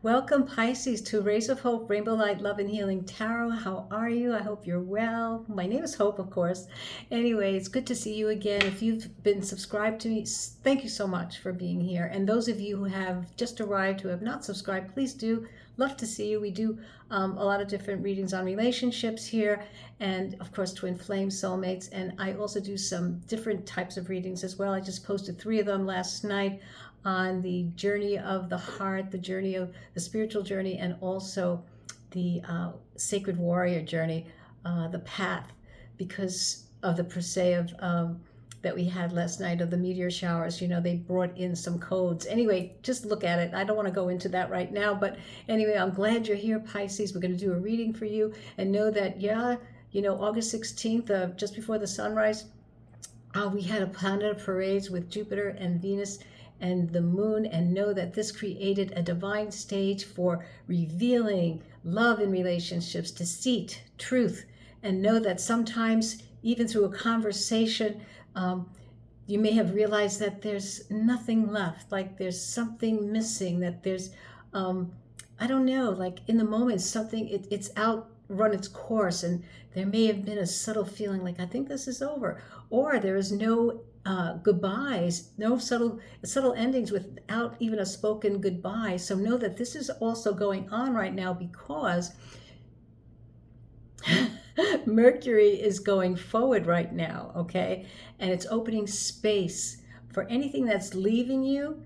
Welcome, Pisces, to Rays of Hope, Rainbow Light, Love and Healing Tarot. How are you? I hope you're well. My name is Hope, of course. Anyway, it's good to see you again. If you've been subscribed to me, thank you so much for being here. And those of you who have just arrived, who have not subscribed, please do. Love to see you. We do a lot of different readings on relationships here, and of course, twin flame soulmates. And I also do some different types of readings as well. I just posted 3 of them last night on the journey of the heart, the journey of the spiritual journey, and also the sacred warrior journey, the path, because of the per se of that we had last night of the meteor showers. You know, they brought in some codes. Anyway, just look at it. I don't want to go into that right now, but anyway, I'm glad you're here, Pisces. We're going to do a reading for you, and know that, yeah, you know, August 16th, just before the sunrise, we had a planet of parades with Jupiter and Venus and the moon, and know that this created a divine stage for revealing love in relationships, deceit, truth, and know that sometimes, even through a conversation, you may have realized that there's nothing left, like there's something missing, that there's, I don't know, like in the moment, something, it's outrun its course, and there may have been a subtle feeling like, I think this is over, or there is no goodbyes, no subtle endings without even a spoken goodbye. So know that this is also going on right now, because Mercury is going forward right now, okay? And it's opening space for anything that's leaving you.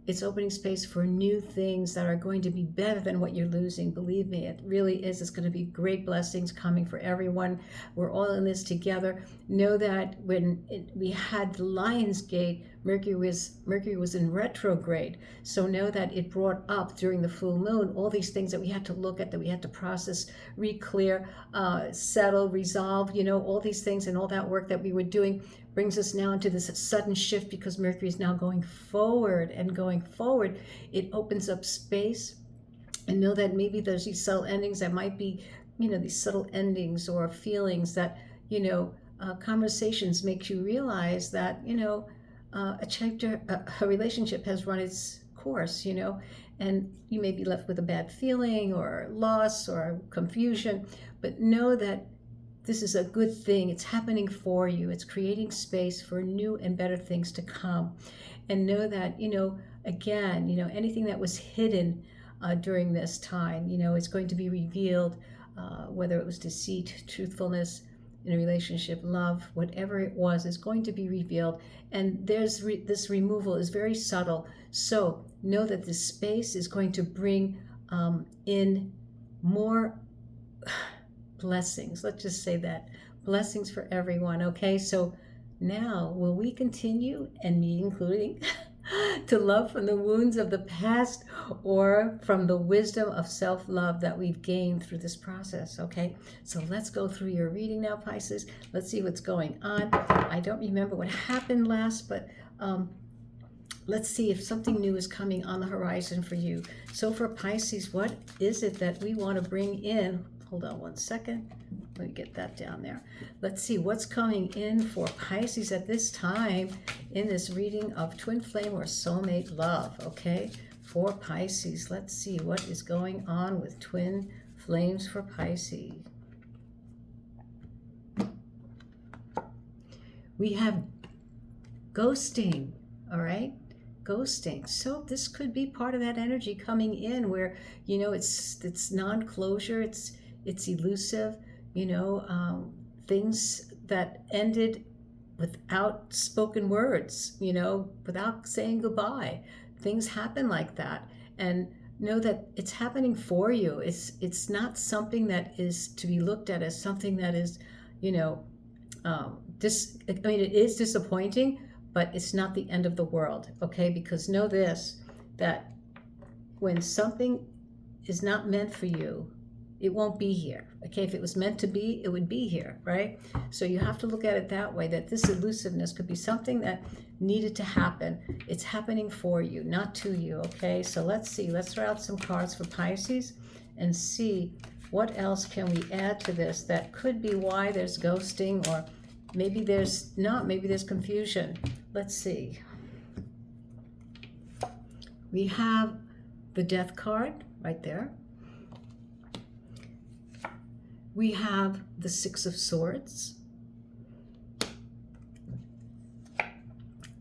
It's opening space for new things that are going to be better than what you're losing. Believe me, it really is. It's going to be great blessings coming for everyone. We're all in this together. Know that when we had the Lion's Gate, Mercury was in retrograde. So know that it brought up during the full moon all these things that we had to look at, that we had to process, re-clear, settle, resolve, you know, all these things, and all that work that we were doing brings us now into this sudden shift, because Mercury is now going forward, and going forward, it opens up space. And know that maybe there's these subtle endings that might be, you know, these subtle endings or feelings that, you know, conversations make you realize that, you know, a chapter, a relationship has run its course, you know, and you may be left with a bad feeling or loss or confusion, but know that this is a good thing. It's happening for you. It's creating space for new and better things to come. And know that, you know, again, you know, anything that was hidden during this time, you know, it's going to be revealed, whether it was deceit, truthfulness in a relationship, love, whatever it was, is going to be revealed. And there's this removal is very subtle. So know that this space is going to bring in more blessings. Let's just say that. Blessings for everyone, okay? So now, will we continue, and me including, to love from the wounds of the past, or from the wisdom of self-love that we've gained through this process, okay? So let's go through your reading now, Pisces. Let's see what's going on. I don't remember what happened last, but let's see if something new is coming on the horizon for you. So for Pisces, what is it that we want to bring in? Hold on one second. Let me get that down there. Let's see what's coming in for Pisces at this time in this reading of twin flame or soulmate love, okay? For Pisces, let's see what is going on with twin flames for Pisces. We have ghosting, all right? Ghosting. So this could be part of that energy coming in where, you know, it's non-closure, it's elusive, you know, things that ended without spoken words, you know, without saying goodbye. Things happen like that. And know that it's happening for you. It's not something that is to be looked at as something that is, you know, it is disappointing, but it's not the end of the world, okay? Because know this, that when something is not meant for you, it won't be here, okay? If it was meant to be, it would be here, right? So you have to look at it that way, that this elusiveness could be something that needed to happen. It's happening for you, not to you, okay? So let's see. Let's throw out some cards for Pisces and see what else can we add to this that could be why there's ghosting, or maybe there's not, maybe there's confusion. Let's see. We have the Death card right there. We have the Six of Swords.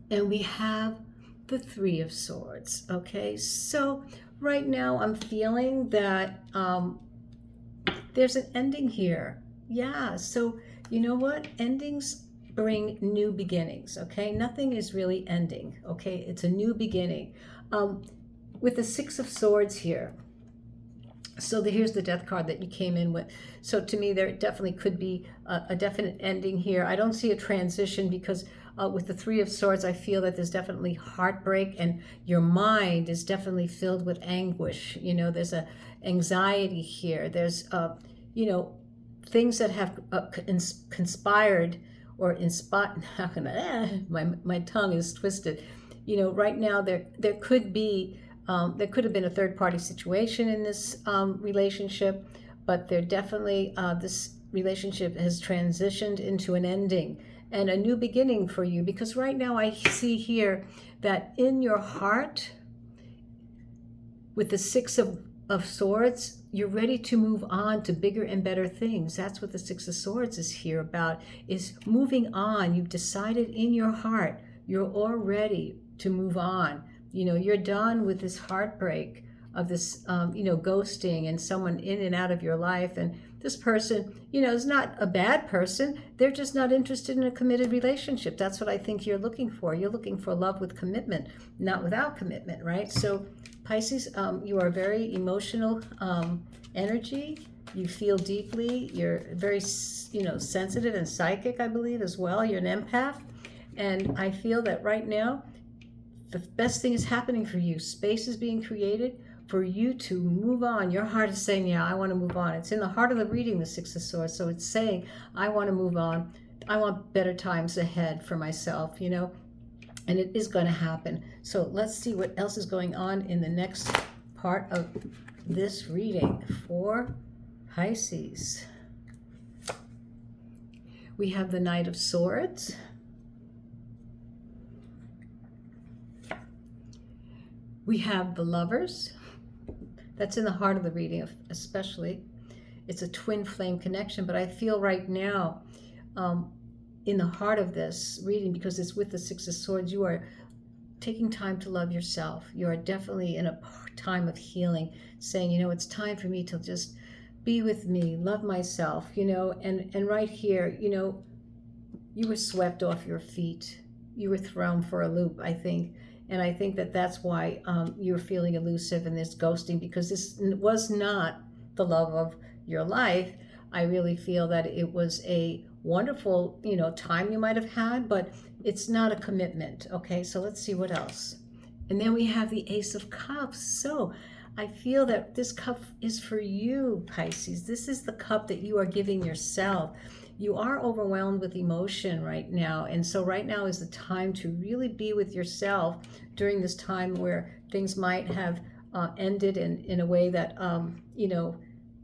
And we have the Three of Swords. Okay, so right now I'm feeling that there's an ending here. Yeah, so you know what? Endings bring new beginnings, okay? Nothing is really ending, okay? It's a new beginning. With the Six of Swords here, so here's the Death card that you came in with. So to me, there definitely could be a definite ending here. I don't see a transition because with the Three of Swords, I feel that there's definitely heartbreak, and your mind is definitely filled with anguish. You know, there's a anxiety here. There's, you know, things that have conspired or inspired. How can I? My tongue is twisted. You know, right now there could be. There could have been a third-party situation in this relationship, but there definitely, this relationship has transitioned into an ending and a new beginning for you, because right now I see here that in your heart, with the Six of Swords, you're ready to move on to bigger and better things. That's what the Six of Swords is here about, is moving on. You've decided in your heart, you're all ready to move on. You know, you're done with this heartbreak of this, you know, ghosting and someone in and out of your life. And this person, you know, is not a bad person. They're just not interested in a committed relationship. That's what I think you're looking for. You're looking for love with commitment, not without commitment, right? So Pisces, you are very emotional energy. You feel deeply. You're very, you know, sensitive and psychic, I believe, as well. You're an empath. And I feel that right now, the best thing is happening for you. Space is being created for you to move on. Your heart is saying, yeah, I want to move on. It's in the heart of the reading, the Six of Swords. So it's saying, I want to move on. I want better times ahead for myself, you know, and it is going to happen. So let's see what else is going on in the next part of this reading for Pisces. We have the Knight of Swords. We have the Lovers. That's in the heart of the reading, especially. It's a twin flame connection, but I feel right now in the heart of this reading, because it's with the Six of Swords, you are taking time to love yourself. You are definitely in a time of healing, saying, you know, it's time for me to just be with me, love myself, you know, and right here, you know, you were swept off your feet. You were thrown for a loop, I think. And I think that that's why you're feeling elusive and this ghosting, because this was not the love of your life. I really feel that it was a wonderful, you know, time you might have had, but it's not a commitment. Okay, so let's see what else. And then we have the Ace of Cups. So I feel that this cup is for you, Pisces. This is the cup that you are giving yourself. You are overwhelmed with emotion right now. And so right now is the time to really be with yourself during this time where things might have ended in a way that, you know,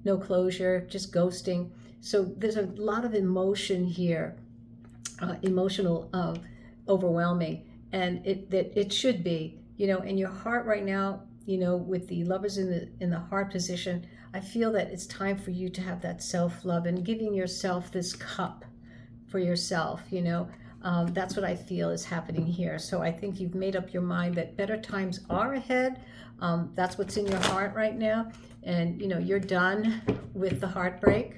no closure, just ghosting. So there's a lot of emotion here, emotional, overwhelming. And it should be, you know, in your heart right now, you know, with the Lovers in the heart position, I feel that it's time for you to have that self-love and giving yourself this cup for yourself, you know. That's what I feel is happening here. So I think you've made up your mind that better times are ahead. That's what's in your heart right now. And, you know, you're done with the heartbreak.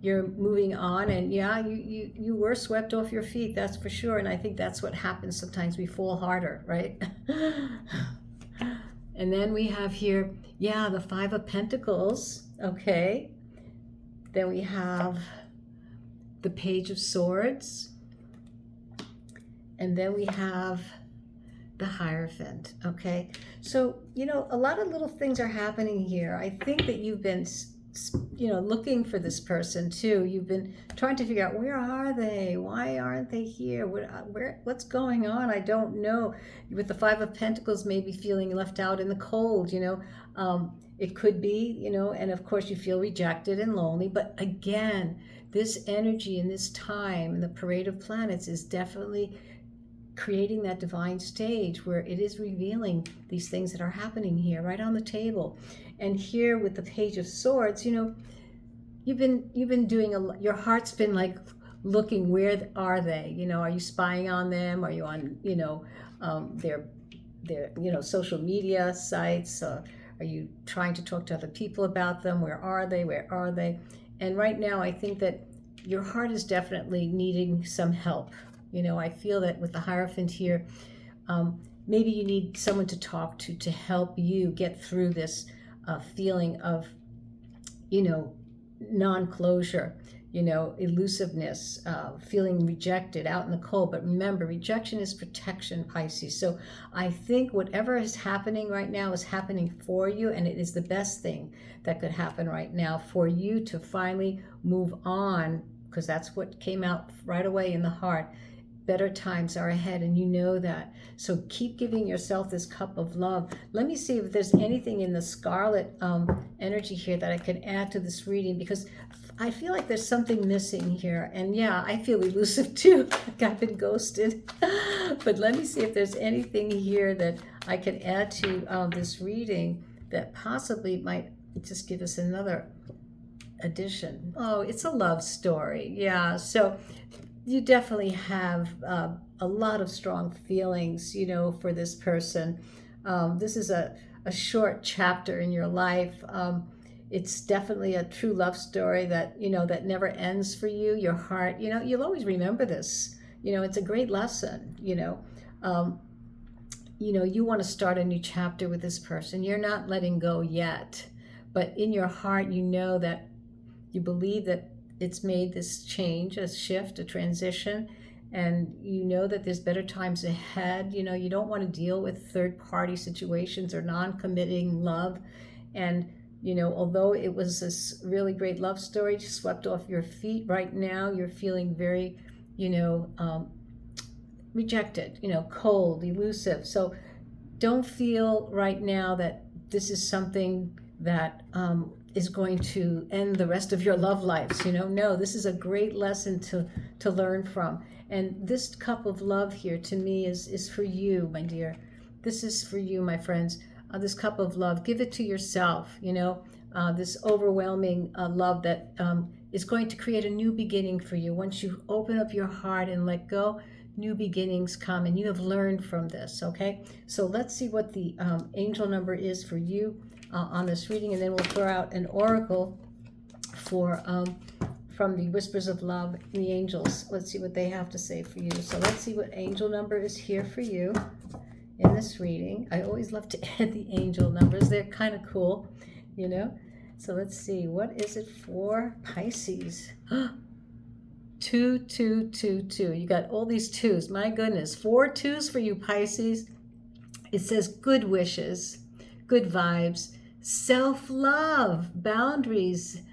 You're moving on. And yeah, you were swept off your feet, that's for sure. And I think that's what happens sometimes. We fall harder, right? And then we have here, yeah, the Five of Pentacles, okay. Then we have the Page of Swords. And then we have the Hierophant, okay. So, you know, a lot of little things are happening here. I think that you've been, you know, looking for this person too. You've been trying to figure out, where are they? Why aren't they here? What's going on? I don't know. With the Five of Pentacles, maybe feeling left out in the cold, you know. It could be, you know, and of course you feel rejected and lonely. But again, this energy in this time, in the parade of planets, is definitely creating that divine stage where it is revealing these things that are happening here right on the table. And here with the Page of Swords, you've been doing your heart's been like looking, where are they? Are you spying on them? Are you on their social media sites? Are you trying to talk to other people about them? Where are they? And right now I think that your heart is definitely needing some help. I feel that with the Hierophant here, maybe you need someone to talk to help you get through this feeling of non-closure, elusiveness, feeling rejected out in the cold. But remember, rejection is protection, Pisces. So I think whatever is happening right now is happening for you, and it is the best thing that could happen right now for you to finally move on, because that's what came out right away in the heart. Better times are ahead, and you know that. So keep giving yourself this cup of love. Let me see if there's anything in the scarlet energy here that I can add to this reading, because I feel like there's something missing here. And yeah, I feel elusive too. Like I've been ghosted. But let me see if there's anything here that I can add to this reading that possibly might just give us another addition. Oh, it's a love story. Yeah, so you definitely have a lot of strong feelings, for this person. This is a short chapter in your life. It's definitely a true love story that, that never ends for you. Your heart, you'll always remember this. It's a great lesson, you want to start a new chapter with this person. You're not letting go yet, but in your heart, that you believe that it's made this change, a shift, a transition, and that there's better times ahead. You don't want to deal with third-party situations or non-committing love. And, although it was this really great love story swept off your feet, right now you're feeling very, rejected, cold, elusive. So don't feel right now that this is something that is going to end the rest of your love lives. No, this is a great lesson to learn from. And this cup of love here to me is for you, my dear. This is for you, my friends. This cup of love, give it to yourself. This overwhelming love that is going to create a new beginning for you. Once you open up your heart and let go, new beginnings come, and you have learned from this. Okay, so let's see what the angel number is for you on this reading, and then we'll throw out an oracle for from the Whispers of Love, the angels. Let's see what they have to say for you. So let's see what angel number is here for you in this reading. I always love to add the angel numbers. They're kind of cool, So let's see, what is it for Pisces? 2, 2, 2, 2. You got all these twos. My goodness, 4 twos for you, Pisces. It says good wishes, good vibes, self-love, boundaries,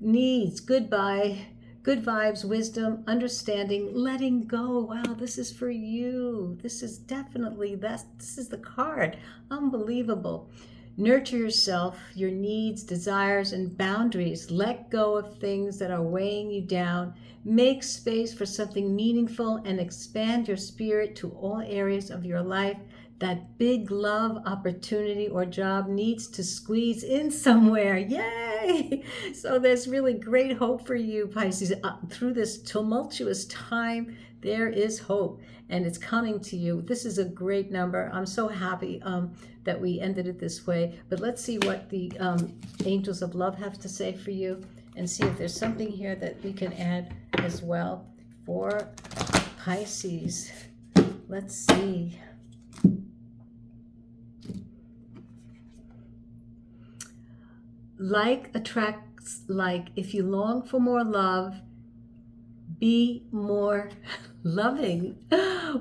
needs, goodbye, good vibes, wisdom, understanding, letting go. Wow, this is for you. This is definitely, this is the card. Unbelievable. Nurture yourself, your needs, desires, and boundaries. Let go of things that are weighing you down. Make space for something meaningful and expand your spirit to all areas of your life. That big love opportunity or job needs to squeeze in somewhere. Yay! So there's really great hope for you, Pisces. Through this tumultuous time, there is hope, and it's coming to you. This is a great number. I'm so happy that we ended it this way. But let's see what the angels of love have to say for you, and see if there's something here that we can add as well for Pisces. Let's see. Like attracts like. If you long for more love, be more loving.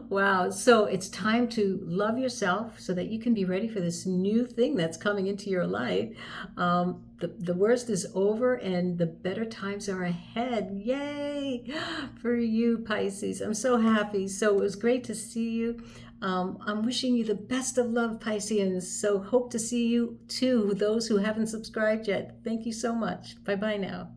Wow. So it's time to love yourself so that you can be ready for this new thing that's coming into your life. The worst is over and the better times are ahead. Yay for you, Pisces. I'm so happy. So it was great to see you. I'm wishing you the best of love, Pisceans. So hope to see you too, those who haven't subscribed yet. Thank you so much. Bye-bye now.